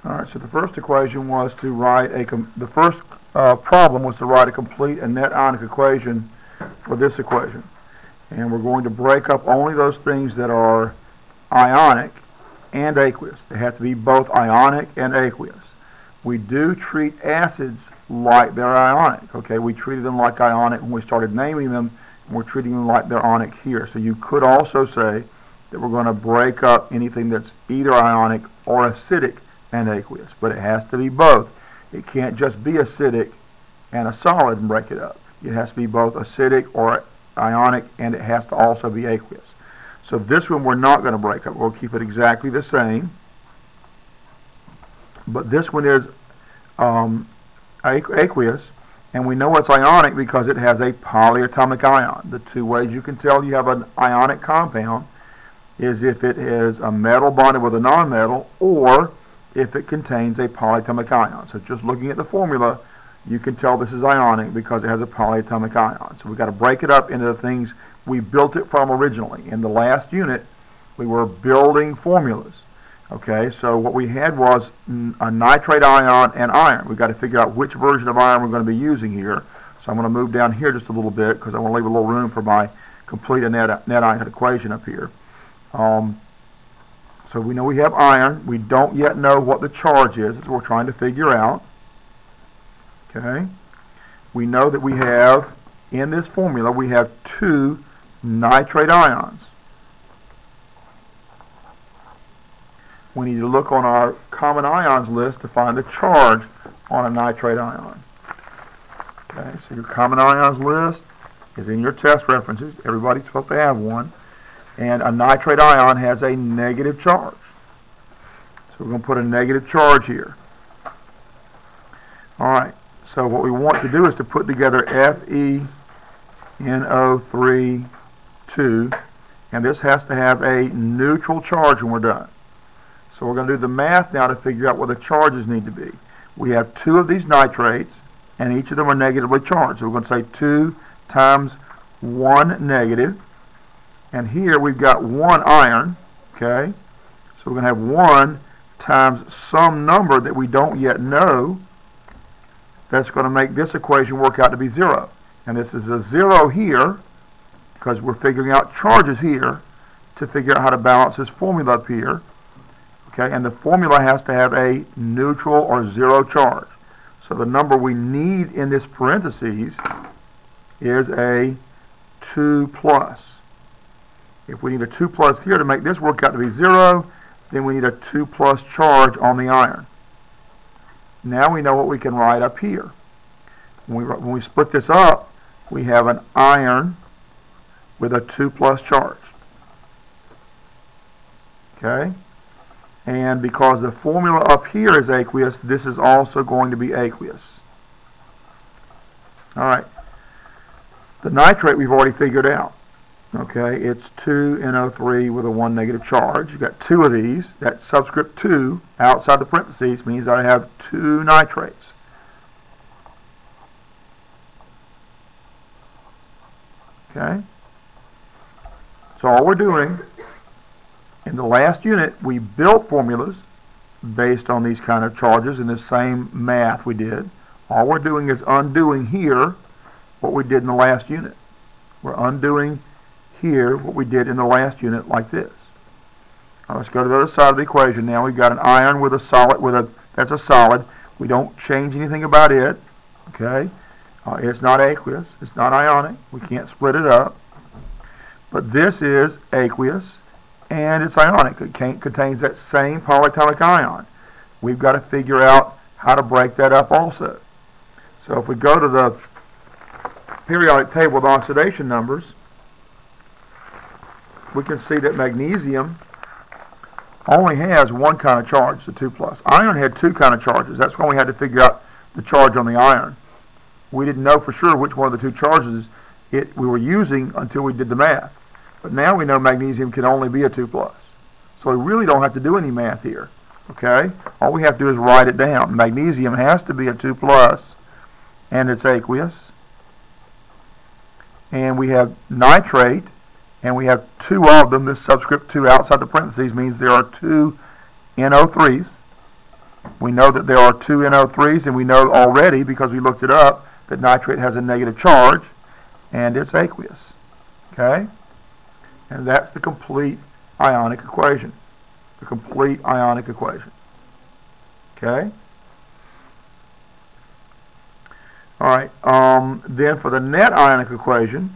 All right, so the first equation was to write the first problem was to write a complete and net ionic equation for this equation. And we're going to break up only those things that are ionic and aqueous. They have to be both ionic and aqueous. We do treat acids like they're ionic. Okay, we treated them like ionic when we started naming them, and we're treating them like they're ionic here. So you could also say that we're going to break up anything that's either ionic or acidic and aqueous, but it has to be both. It can't just be acidic and a solid and break it up. It has to be both acidic or ionic, and it has to also be aqueous. So this one we're not going to break up. We'll keep it exactly the same. But this one is aqueous, and we know it's ionic because it has a polyatomic ion. The two ways you can tell you have an ionic compound is if it is a metal bonded with a nonmetal, or if it contains a polyatomic ion. So just looking at the formula, you can tell this is ionic because it has a polyatomic ion. So we've got to break it up into the things we built it from originally. In the last unit, we were building formulas. Okay, so what we had was a nitrate ion and iron. We've got to figure out which version of iron we're going to be using here. So I'm going to move down here just a little bit because I want to leave a little room for my complete and net ionic equation up here. So we know we have iron. We don't yet know what the charge is. That's what we're trying to figure out. Okay. We know that we have, in this formula, we have 2 nitrate ions. We need to look on our common ions list to find the charge on a nitrate ion. Okay, so your common ions list is in your test references. Everybody's supposed to have one. And a nitrate ion has a negative charge. So we're going to put a negative charge here. Alright, so what we want to do is to put together FeNO3, 2, and this has to have a neutral charge when we're done. So we're going to do the math now to figure out what the charges need to be. We have 2 of these nitrates, and each of them are negatively charged. So we're going to say 2 times 1 negative. And here we've got 1 iron, okay? So we're going to have 1 times some number that we don't yet know. That's going to make this equation work out to be 0. And this is a 0 here because we're figuring out charges here to figure out how to balance this formula up here. Okay, and the formula has to have a neutral or 0 charge. So the number we need in this parentheses is a 2 plus. If we need a 2 plus here to make this work out to be 0, then we need a 2 plus charge on the iron. Now we know what we can write up here. When we split this up, we have an iron with a 2 plus charge. Okay? And because the formula up here is aqueous, this is also going to be aqueous. Alright. The nitrate we've already figured out. Okay, it's 2NO3 with a 1 negative charge. You've got 2 of these. That subscript 2 outside the parentheses means that I have 2 nitrates. Okay? So all we're doing, in the last unit, we built formulas based on these kind of charges in the same math we did. All we're doing is undoing here what we did in the last unit. We're undoing here what we did in the last unit like this. Now let's go to the other side of the equation. Now we've got an iron with a solid, that's a solid. We don't change anything about it. Okay, it's not aqueous, it's not ionic. We can't split it up. But this is aqueous and it's ionic. It contains that same polyatomic ion. We've got to figure out how to break that up also. So if we go to the periodic table with oxidation numbers, we can see that magnesium only has 1 kind of charge, the 2 plus. Iron had 2 kind of charges. That's why we had to figure out the charge on the iron. We didn't know for sure which one of the 2 charges we were using until we did the math. But now we know magnesium can only be a 2 plus. So we really don't have to do any math here. Okay? All we have to do is write it down. Magnesium has to be a 2 plus, and it's aqueous. And we have nitrate, and we have 2 of them. This subscript 2 outside the parentheses means there are 2 NO3s. We know that there are two NO3s, and we know already, because we looked it up, that nitrate has a negative charge, and it's aqueous. Okay? And that's the complete ionic equation. The complete ionic equation. Okay? All right. Then for the net ionic equation,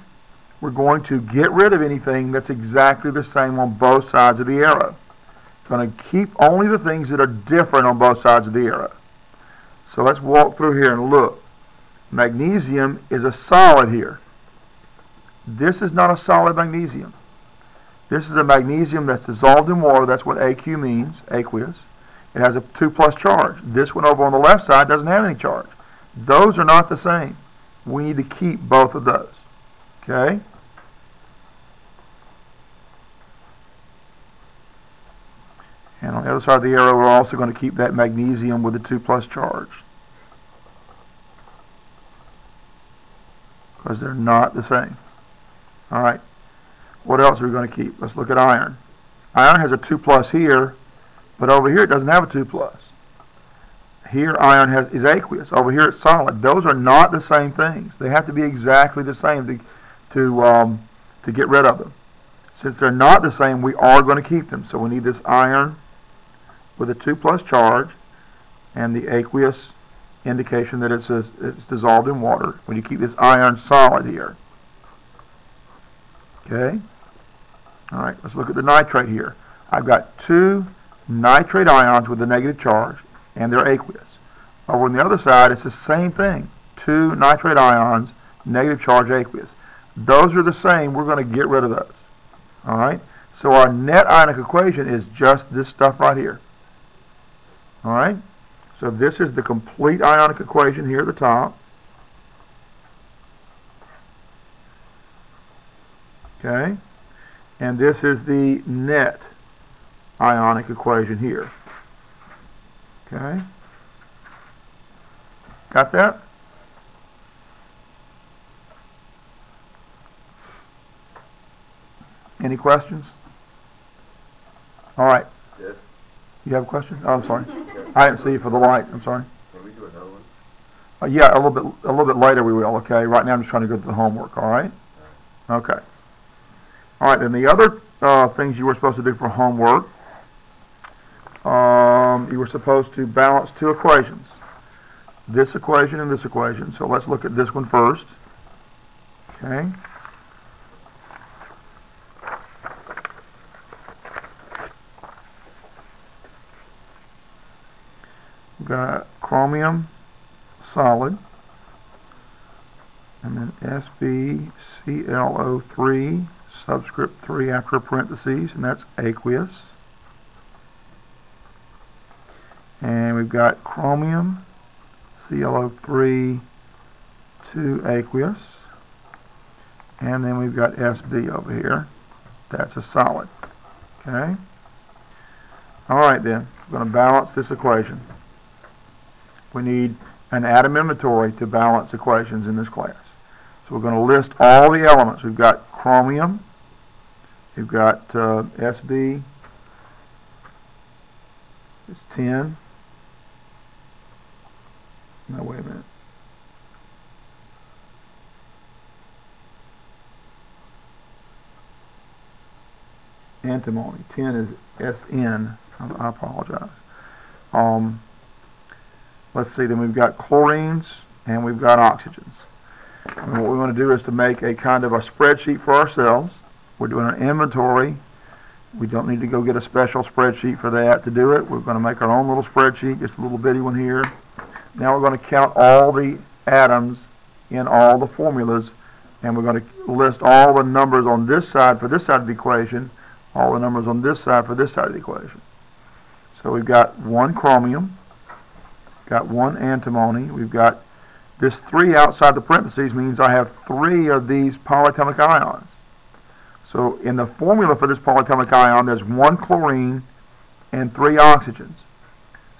we're going to get rid of anything that's exactly the same on both sides of the arrow. Going to keep only the things that are different on both sides of the arrow. So let's walk through here and look. Magnesium is a solid here. This is not a solid magnesium. This is a magnesium that's dissolved in water. That's what AQ means, aqueous. It has a 2+ charge. This one over on the left side doesn't have any charge. Those are not the same. We need to keep both of those. Okay? And on the other side of the arrow, we're also going to keep that magnesium with the 2+ charge, because they're not the same. All right. What else are we going to keep? Let's look at iron. Iron has a 2+ here, but over here it doesn't have a 2+. Here iron is aqueous. Over here it's solid. Those are not the same things. They have to be exactly the same to get rid of them. Since they're not the same, we are going to keep them. So we need this iron with a 2+ charge and the aqueous indication that it's dissolved in water. When you keep this iron solid here. Okay? All right, let's look at the nitrate here. I've got 2 nitrate ions with a negative charge, and they're aqueous. Over on the other side, it's the same thing. 2 nitrate ions, negative charge, aqueous. Those are the same. We're going to get rid of those. All right? So our net ionic equation is just this stuff right here. All right? So this is the complete ionic equation here at the top. Okay? And this is the net ionic equation here. Okay? Got that? Any questions? All right. Yes. You have a question? Oh, I'm sorry. I didn't see you for the light. I'm sorry. Can we do another one? Yeah, a little bit later we will. Okay. Right now I'm just trying to go through the homework. All right. Okay. All right. Then the other things you were supposed to do for homework, you were supposed to balance 2 equations. This equation and this equation. So let's look at this one first. Okay. We've got chromium solid, and then SbClO3 subscript 3 after parentheses, and that's aqueous. And we've got chromium ClO3 2 aqueous, and then we've got Sb over here. That's a solid. Okay. All right then, we're going to balance this equation. We need an atom inventory to balance equations in this class. So we're going to list all the elements. We've got chromium, we've got Sb, it's 10. No, wait a minute. Antimony, 10 is Sn. I apologize. Let's see, then we've got chlorines and we've got oxygens. And what we want to do is to make a kind of a spreadsheet for ourselves. We're doing an inventory. We don't need to go get a special spreadsheet for that to do it. We're going to make our own little spreadsheet, just a little bitty one here. Now we're going to count all the atoms in all the formulas, and we're going to list all the numbers on this side for this side of the equation, all the numbers on this side for this side of the equation. So we've got 1 chromium, got 1 antimony, we've got this 3 outside the parentheses means I have 3 of these polyatomic ions. So in the formula for this polyatomic ion, there's 1 chlorine and 3 oxygens.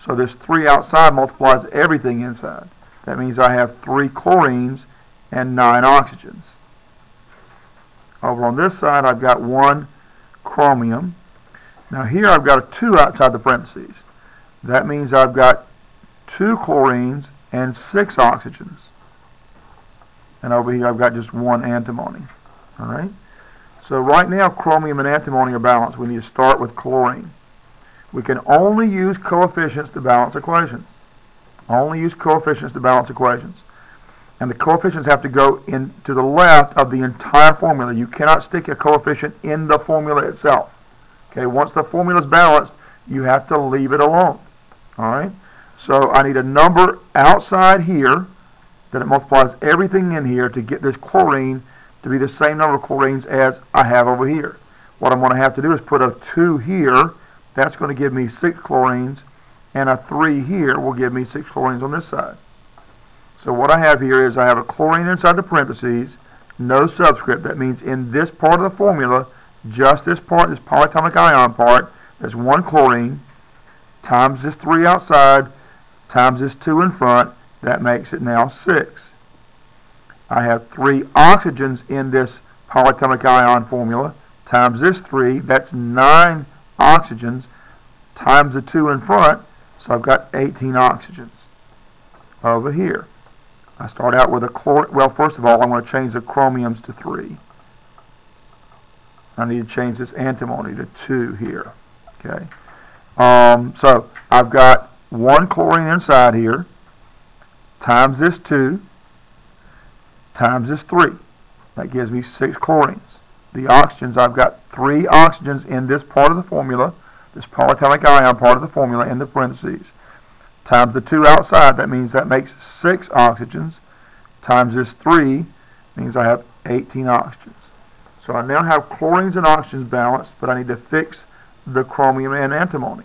So this 3 outside multiplies everything inside. That means I have 3 chlorines and 9 oxygens. Over on this side, I've got 1 chromium. Now here I've got a 2 outside the parentheses. That means I've got 2 chlorines and 6 oxygens. And over here I've got just 1 antimony. All right. So right now chromium and antimony are balanced. We need to start with chlorine. We can only use coefficients to balance equations. Only use coefficients to balance equations. And the coefficients have to go in to the left of the entire formula. You cannot stick a coefficient in the formula itself. Okay, once the formula is balanced, you have to leave it alone. All right. So I need a number outside here that it multiplies everything in here to get this chlorine to be the same number of chlorines as I have over here. What I'm going to have to do is put a 2 here. That's going to give me 6 chlorines, and a 3 here will give me 6 chlorines on this side. So what I have here is I have a chlorine inside the parentheses, no subscript. That means in this part of the formula, just this part, this polyatomic ion part, there's 1 chlorine times this 3 outside times this 2 in front. That makes it now 6. I have 3 oxygens in this polyatomic ion formula times this 3. That's 9 oxygens times the 2 in front. So I've got 18 oxygens over here. I start out with a chlorine. Well, first of all, I'm going to change the chromiums to 3. I need to change this antimony to 2 here. Okay. So I've got 1 chlorine inside here times this 2 times this 3. That gives me 6 chlorines. The oxygens, I've got 3 oxygens in this part of the formula, this polyatomic ion part of the formula in the parentheses, times the 2 outside. That means that makes 6 oxygens, times this 3 means I have 18 oxygens. So I now have chlorines and oxygens balanced, but I need to fix the chromium and antimony.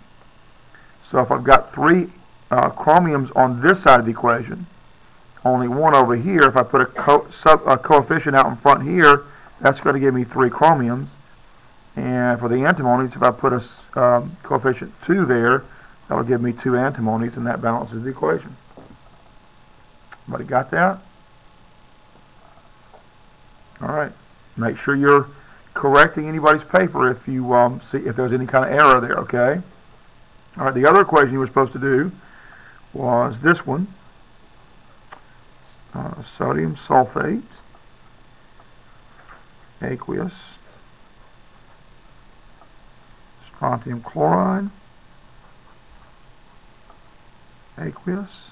So if I've got 3 chromiums on this side of the equation, only 1 over here, if I put a coefficient out in front here, that's going to give me 3 chromiums. And for the antimonies, if I put a coefficient 2 there, that will give me 2 antimonies, and that balances the equation. Everybody got that? All right. Make sure you're correcting anybody's paper if you see if there's any kind of error there, okay? All right, the other equation you were supposed to do was this one. Sodium sulfate, aqueous, strontium chloride, aqueous,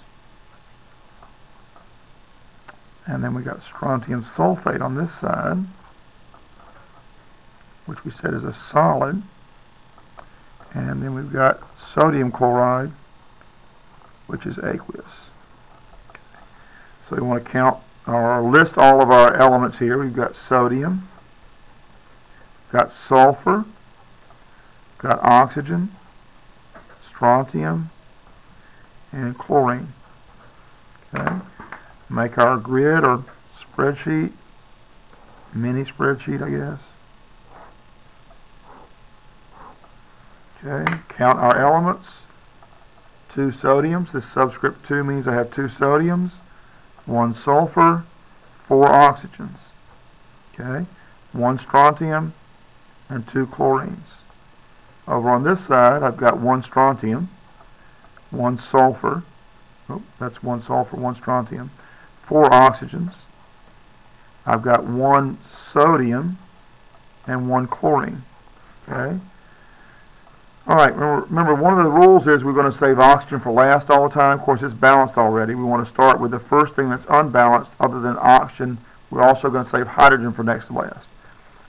and then we got strontium sulfate on this side, which we said is a solid, and then we've got sodium chloride, which is aqueous. So we want to count or list all of our elements here. We've got sodium, got sulfur, got oxygen, strontium, and chlorine. Okay. Make our grid or spreadsheet, mini spreadsheet, I guess. Okay. Count our elements. 2 sodiums. This subscript 2 means I have 2 sodiums. 1 sulfur, 4 oxygens, okay, 1 strontium, and 2 chlorines. Over on this side, I've got 1 strontium, 1 sulfur, that's 1 sulfur, 1 strontium, 4 oxygens. I've got 1 sodium and 1 chlorine, okay. All right, remember one of the rules is we're going to save oxygen for last all the time. Of course, it's balanced already. We want to start with the first thing that's unbalanced other than oxygen. We're also going to save hydrogen for next to last.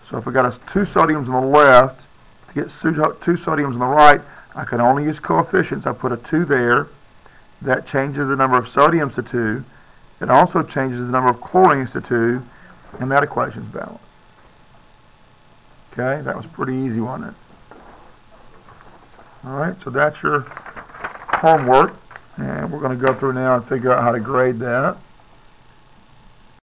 So if we got 2 sodiums on the left, to get 2 sodiums on the right, I can only use coefficients. I put a 2 there. That changes the number of sodiums to 2. It also changes the number of chlorines to 2, and that equation is balanced. Okay, that was pretty easy, wasn't it? All right, so that's your homework, and we're going to go through now and figure out how to grade that.